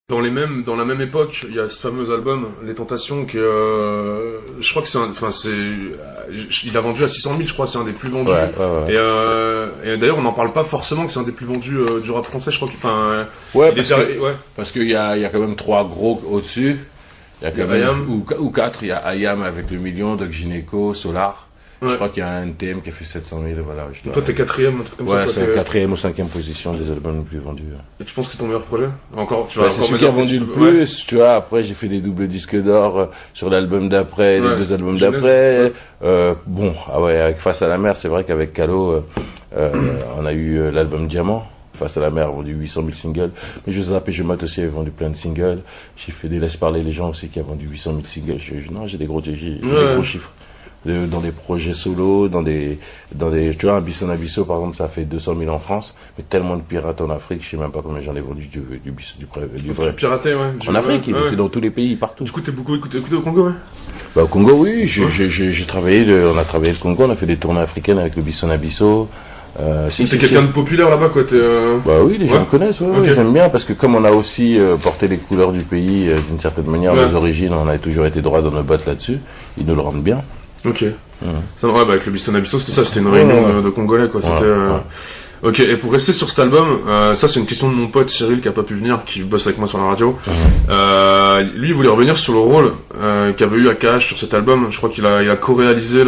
Dans la même époque, il y a ce fameux album, Les Tentations, qui je crois que il a vendu à 600 000, je crois, c'est un des plus vendus. Ouais. Et d'ailleurs, on n'en parle pas forcément que c'est un des plus vendus du rap français, je crois parce qu'il y a quand même 3 gros au-dessus. Il y a quand même, ou 4, il y a Ayam avec le million, Doc Gynéco, Solar. Ouais. Je crois qu'il y a un NTM qui a fait 700 000, voilà. Toi, t'es 4ème, un truc comme ça. Ouais, c'est la 4ème ou 5ème position des albums les plus vendus. Et tu penses que c'est ton meilleur projet? Encore, tu vas c'est celui qui a vendu le plus, tu vois. Après, j'ai fait des doubles disques d'or sur l'album d'après, les 2 albums d'après. Bon, avec Face à la mer, c'est vrai qu'avec Calo, on a eu l'album Diamant. Face à la mer a vendu 800 000 singles. Mais je zappe et je mate aussi, avait vendu plein de singles. J'ai fait des Laisse parler les gens aussi qui a vendu 800 000 singles. J'ai des gros chiffres. Dans des projets solo, dans des, tu vois, un Bisson Abisso, par exemple, ça fait 200 000 en France, mais tellement de pirates en Afrique, je sais même pas combien j'en ai vendu du vrai. Piraté, ouais. En Afrique, il était dans tous les pays, partout. Du coup, t'es beaucoup écouté au Congo, ouais? Bah, au Congo, oui, on a travaillé le Congo, on a fait des tournées africaines avec le Bisson Abisso. T'es quelqu'un de populaire là-bas, quoi. Bah oui, les gens me connaissent, okay. J'aime bien parce que comme on a aussi porté les couleurs du pays d'une certaine manière, les origines, on a toujours été droit dans nos bottes là-dessus. Ils nous le rendent bien. Ok. Avec le Bisson Abisso, c'était une réunion de Congolais, quoi. Ok, et pour rester sur cet album, ça c'est une question de mon pote Cyril qui a pas pu venir, qui bosse avec moi sur la radio. Lui, il voulait revenir sur le rôle qu'avait eu Akash sur cet album. Je crois qu'il a co-réalisé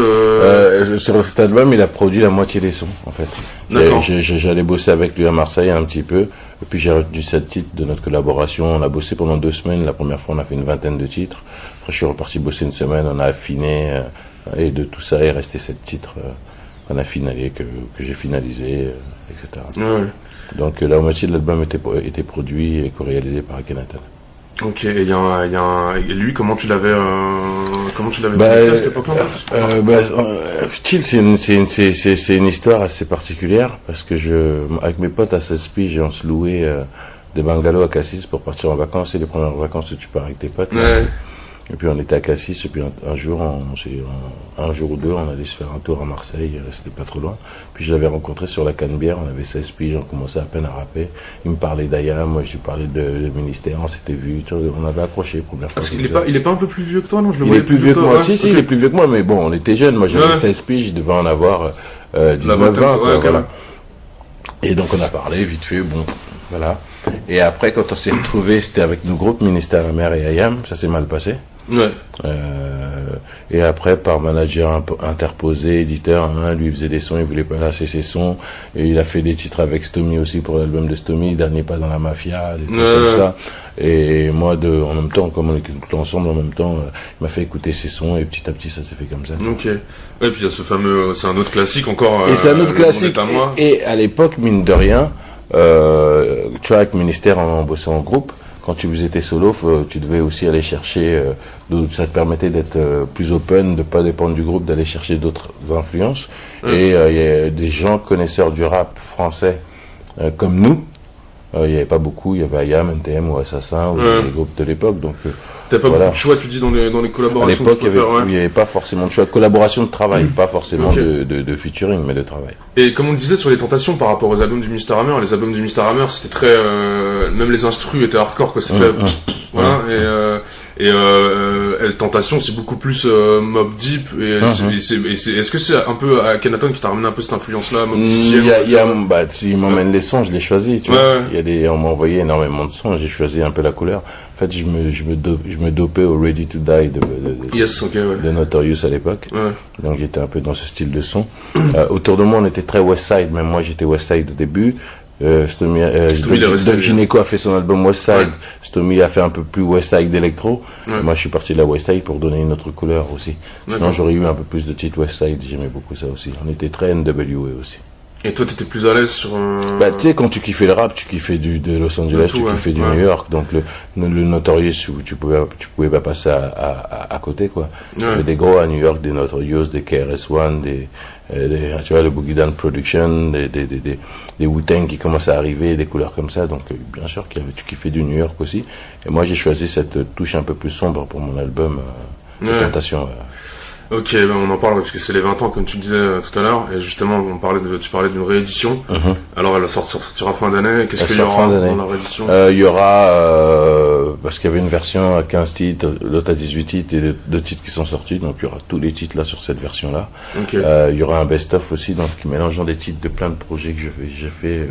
sur cet album, il a produit la moitié des sons, en fait. D'accord. J'allais bosser avec lui à Marseille un petit peu, et puis j'ai retenu 7 titres de notre collaboration. On a bossé pendant 2 semaines. La première fois, on a fait une 20aine de titres. Après, je suis reparti bosser une semaine. On a affiné, et de tout ça, il est resté 7 titres. On a finalisé, que j'ai finalisé, etc. Ouais. Donc la moitié de l'album était produit et co-réalisé par Akhenaton. Ok, et et lui, comment tu l'avais à cette époque-là? Style, c'est une histoire assez particulière parce que avec mes potes à 16 piges, on se louait des bungalows à Cassis pour partir en vacances. C'est les premières vacances où tu pars avec tes potes. Ouais. Et puis on était à Cassis, et puis un jour ou deux, on allait se faire un tour à Marseille, c'était pas trop loin. Puis je l'avais rencontré sur la Canebière, on avait 16 piges, on commençait à peine à rapper. Il me parlait d'Ayam, moi je lui parlais de ministère, on s'était vu, on avait accroché première fois. Parce qu'il est pas un peu plus vieux que toi, non? Il est plus vieux que moi, si, il est plus vieux que moi, mais bon, on était jeunes, moi j'avais 16 piges, je devais en avoir 19-20, voilà. Et donc on a parlé vite fait, bon, voilà. Et après, quand on s'est retrouvés, c'était avec nos groupes, Ministère Amer et Ayam, ça s'est mal passé. Ouais. Et après, par manager interposé, éditeur, lui il faisait des sons, il voulait pas lasser ses sons, et il a fait des titres avec Stomy aussi pour l'album de Stomy, Dernier pas dans la mafia, des trucs comme ça. Et moi, en même temps, comme on était tout le temps ensemble, en même temps, il m'a fait écouter ses sons, et petit à petit, ça s'est fait comme ça. Ok. Et puis il y a ce fameux, c'est un autre classique encore. Et c'est un autre classique. Et à l'époque, mine de rien, tu vois, avec Ministère, on bossait en groupe. Quand tu faisais tes solos, tu devais aussi aller chercher, ça te permettait d'être plus open, de pas dépendre du groupe, d'aller chercher d'autres influences. Et il y a des gens connaisseurs du rap français comme nous. Il y avait pas beaucoup, il y avait Ayam, NTM ou Assassin ou les groupes de l'époque. Donc t'as pas beaucoup de choix, tu dis, dans les collaborations. À l'époque, il y avait pas forcément de choix, collaboration de travail, pas forcément de featuring, mais de travail. Et comme on le disait sur les Tentations par rapport aux albums du Mr. Hammer, les albums du Mr. Hammer, c'était très, même les instrus étaient hardcore, quoi. C'était voilà. Et Tentation, c'est beaucoup plus Mob Deep. Et est-ce que c'est un peu Akhenaton qui t'a ramené un peu cette influence-là, Mob Deep? S'il m'emmène les sons, je les choisis, tu vois. On m'a envoyé énormément de sons, j'ai choisi un peu la couleur. En fait, je me dopais au Ready to Die de Notorious à l'époque. Donc j'étais un peu dans ce style de son. Autour de moi, on était très Westside, même moi j'étais Westside au début. Doc Gynéco a fait son album Westside. Stomy a fait un peu plus Westside d'électro. Moi, je suis parti de la Westside pour donner une autre couleur aussi. Sinon, j'aurais eu un peu plus de titres Westside. J'aimais beaucoup ça aussi. On était très NWA aussi. Et toi, t'étais plus à l'aise sur tu sais, quand tu kiffais le rap, tu kiffais de Los Angeles, tu kiffais du New York. Donc, le Notorious, tu pouvais pas passer à côté, quoi. Il y avait des gros à New York, des Notorious, des KRS-One, tu vois, le Boogie Down Production, des Wu-Tang qui commençaient à arriver, des couleurs comme ça. Donc, bien sûr, tu kiffais du New York aussi. Et moi, j'ai choisi cette touche un peu plus sombre pour mon album, Tentation. Ok, on en parle parce que c'est les 20 ans, comme tu disais tout à l'heure. Et justement, tu parlais d'une réédition. Alors, elle sortira fin d'année. Qu'est-ce qu'il y aura dans la réédition? Il y aura parce qu'il y avait une version à 15 titres, l'autre à 18 titres et 2 titres qui sont sortis, donc il y aura tous les titres là sur cette version-là. Okay. Il y aura un best-of aussi, donc mélangeant des titres de plein de projets que j'ai fait.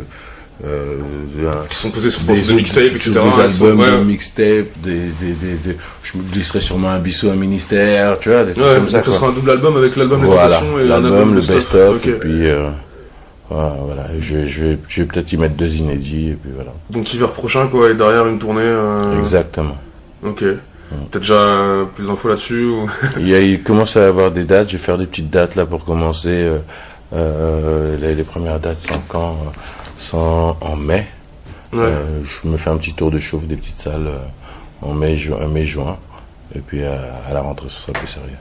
Qui sont posés sur des mixtapes, etc. Des albums, des mixtapes, je me glisserai sûrement un Bissou, un ministère, tu vois, des trucs comme ça. Ça sera un double album avec l'album voilà, et l'album, le best-of, et puis voilà. Je vais peut-être y mettre 2 inédits, et puis voilà. Donc hiver prochain, quoi, et derrière une tournée. Exactement. Ok. T'as déjà plus d'infos là-dessus ou... Il commence à y avoir des dates. Je vais faire des petites dates là pour commencer. Les premières dates sont en mai. Ouais. Je me fais un petit tour de chauffe des petites salles en mai, juin. Et puis à la rentrée, ce sera plus sérieux.